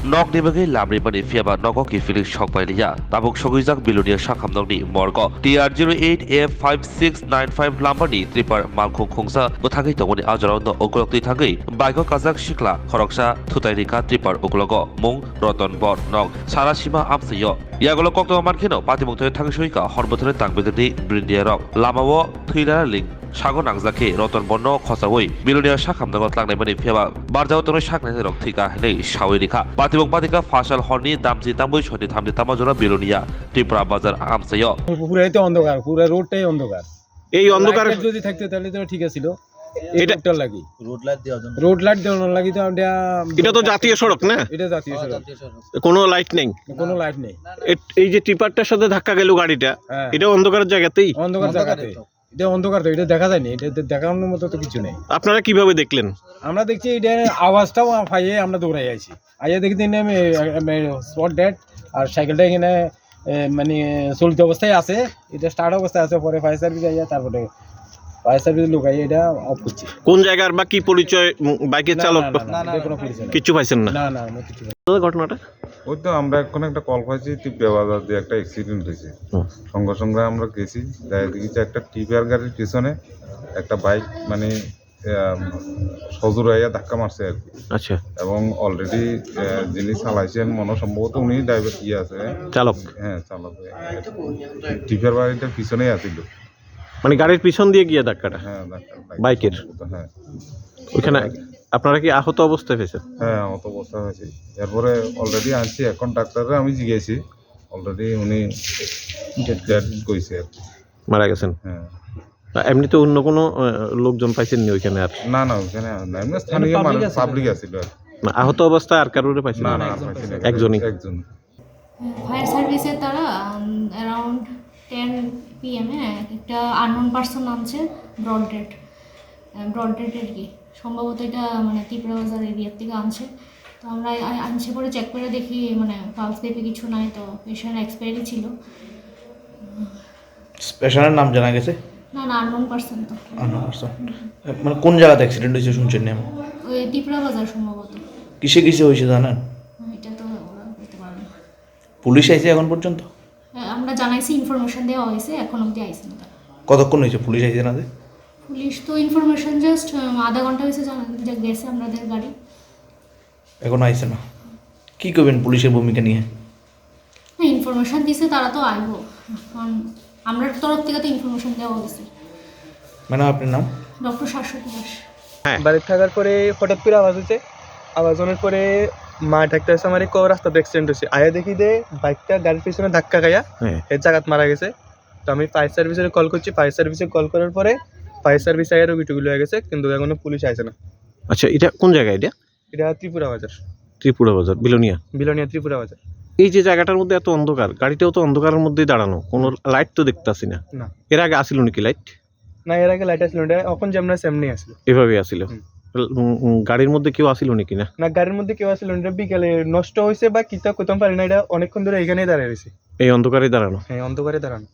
nok ni bagai lamri mani fiaba noko ki filik shokpai liya tabuk sogijak bilonia shakham nokni morgo TR08F5695 lambani tripar malkhung khungsa bothagai tongoni ajaraw no okolokti thagai baiko kazak shikla khoroksa thutairika tripar okologo mung roton bor nok sarasima amsayo yagolo kokto markheno patimungthe thangshoika horbothore tangbedeni brindia rok lamao thuila ling সাগর নাংজাকে রতন বর্ণ খসাওই বিলোনিয়া শাখাম নগত লাংনাই মানি ফেবা বারজাও তনো শাকনাই rock থিকা হেnei সাওই রেখা পাতিবং পাতিকা ফাসাল হরনি Damji তামবই Sony থামনি তামাজরা Belonia Tripura বাজার আমসায় পুরাই তো অন্ধকার পুরো রোডটাই অন্ধকার এই অন্ধকার যদি থাকতে তাহলে তো ঠিক ছিল এটা এটা লাগি রোড লাইট দেওয়ার লাগি তো এটা তো জাতীয় সড়ক না এটা জাতীয় সড়ক কোনো লাইট নেই কোনো লাইট নেই এই যে টিপারটার সাথে ধাক্কা গেল গাড়িটা এটা অন্ধকারের জায়গাতেই অন্ধকার জায়গাতে এটা অন্ধকার তো এটা দেখা যায়নি এটা দেখানোর মতো তো কিছু নেই আপনারা কিভাবে দেখলেন আমরা দেখছি এটা আওয়াজটাও পাইয়ে আমরা দৌড়াই আইছি আইয়া দেখি স্পট ডেড আর সাইকেলটা এখানে মানে চলতি অবস্থায় আছে এটা স্টার্ট অবস্থায় আছে পরে ফায়ার সার্ভিস আইয়া তারপরে ফায়ার সার্ভিস লোক আইয়া এটা অফ করছে কোন জায়গার বা কি পরিচয় বাইকের চালক কোনো পরিচয় নেই। কিছু পাইছেন না না না আমরা কিছু পাইনি। ঘটনাটা ওই তো আমরা এখন একটা কল পাইছি টিপিয়া বাজার দিয়ে একটা অ্যাক্সিডেন্ট হয়েছে সঙ্গে সঙ্গে আমরা গেছি দেখি যে একটা টিপিয়ার গাড়ির পিছনে একটা বাইক মানে সজোর হইয়া ধাক্কা মারছে আর কি আচ্ছা এবং অলরেডি যিনি চালাইছেন মনে সম্ভবত উনি ড্রাইভার আছে চালক হ্যাঁ চালক টিপিয়ার বাড়িটার পিছনেই আছিল মানে গাড়ির পিছন দিয়ে গিয়ে ধাক্কাটা হ্যাঁ বাইকের হ্যাঁ ওইখানে আপনারা কি আহত অবস্থায় পেয়েছেন হ্যাঁ অত অবস্থা হয়েছে এরপরে অলরেডি আনছি এখন ডাক্তাররা আমি জিজ্ঞেছি অলরেডি উনি ডেড কইছে আর কি মারা গেছেন হ্যাঁ এমনি তো অন্য কোনো লোকজন পাইছেন নি ওইখানে আর না না ওখানে আর না এমনি স্থানীয় মানুষ পাবলিক আছিল আর না আহত অবস্থায় আর কারোরে পাইছেন না না আর পাইছি না। একজনই একজন ফায়ার সার্ভিসের তারা অ্যারাউন্ড 10 PM একটা আননোন পার্সন নামছে ব্রডডেড আর কি সম্ভবত এটা মানে ত্রিপুরা বাজার এরিয়ার থেকে আনছে তো আমরা আনছে পরে চেক করে দেখি মানে পালস পেপে কিছু নাই তো পেশেন্ট এক্সপায়ারি ছিল পেশেন্টের নাম জানা গেছে না না আননোন পার্সন তো মানে কোন জায়গাতে অ্যাক্সিডেন্ট হয়েছে শুনছেন না ওই ত্রিপুরা বাজার সম্ভবত কিসে কিসে হয়েছে জানেন এটা তো ওরা বলতে পারবে না। পুলিশ আইছে এখন পর্যন্ত আমরা জানাইছি ইনফরমেশন দেওয়া হয়েছে এখন অবধি আইসে না তারা। কতক্ষণ হয়েছে পুলিশ আইছে না যে? পুলিশ তো ইনফরমেশন জাস্ট আধা ঘন্টা হয়েছে যে গেছে আমাদের গাড়ি এখন আইছে না কি করবেন পুলিশের ভূমিকা নিয়ে? হ্যাঁ ইনফরমেশন দিছে তারা তো আইবো এখন আমরা তরফ থেকে তো ইনফরমেশন দেওয়া হয়েছে। ম্যাডাম আপনার নাম? ডক্টর শাশ্বতী দাস। বাড়িতে থাকার পরে হঠাৎ করে আওয়াজ হচ্ছে আওয়াজ হওয়ার পরে মা ডাকতে আসছে আমার রাস্তাতে অ্যাক্সিডেন্ট হয়েছে আয়া দেখি যে বাইকটা গাড়ির পিছনে ধাক্কা খাইয়া এর জায়গাত মারা গেছে তো আমি ফায়ার সার্ভিসে কল করছি ফায়ার সার্ভিসে কল করার পরে ফায়ার সার্ভিস আয়া রোগীটুগুলো হয়ে গেছে কিন্তু এখনো পুলিশ আসে না। আচ্ছা এটা কোন জায়গা এটা? এটা ত্রিপুরা বাজার ত্রিপুরা বাজার বিলোনিয়া ত্রিপুরা বাজার। এই যে জায়গাটার মধ্যে এত অন্ধকার গাড়িটাও তো অন্ধকারের মধ্যেই দাঁড়ানো কোনো লাইট তো দেখতেছি না না এর আগে আসিল নাকি লাইট? না এর আগে লাইট আসলো না এখন যেমন সেমনি আসলো এভাবে আসিল গাড়ির মধ্যে কেউ আসিল নাকি না? না গাড়ির মধ্যে কেউ আসলো না বিকালে নষ্ট হয়েছে বা কিতা কোথাও পারি না এটা অনেকক্ষণ ধরে এখানেই দাঁড়িয়ে রয়েছে এই অন্ধকারে দাঁড়ানো হ্যাঁ অন্ধকারে দাঁড়ানো।